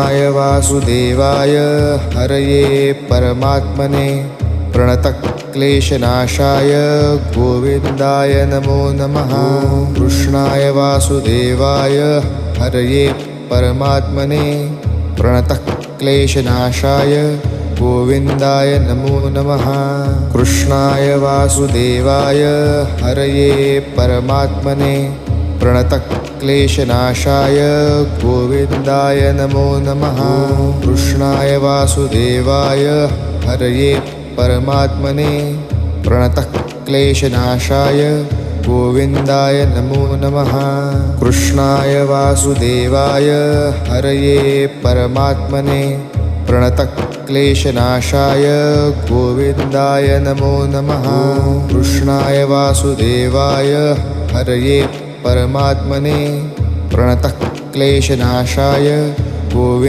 कृष्णाय वासुदेवाय हरये परमात्मने प्रणतक्लेशनाशाय गोविन्दाय नमो नमः। कृष्णाय वासुदेवाय हरये परमात्मने प्रणतक्लेशनाशाय गोविन्दाय नमो नमः। कृष्णाय वासुदेवाय हरये परमात्मने प्रणतक्लेशनाशाय गोविन्दाय नमो नमः। कृष्णाय वासुदेवाय हरये परमात्मने प्रणतक्लेशनाशाय गोविन्दाय नमो नमः। कृष्णाय वासुदेवाय हरये परमात्मने प्रणतक्लेशनाशाय गोविन्दाय नमो नमः। कृष्णाय वासुदेवाय हरये परमात्मने प्रणतक्लेशनाशाय गोविन्दाय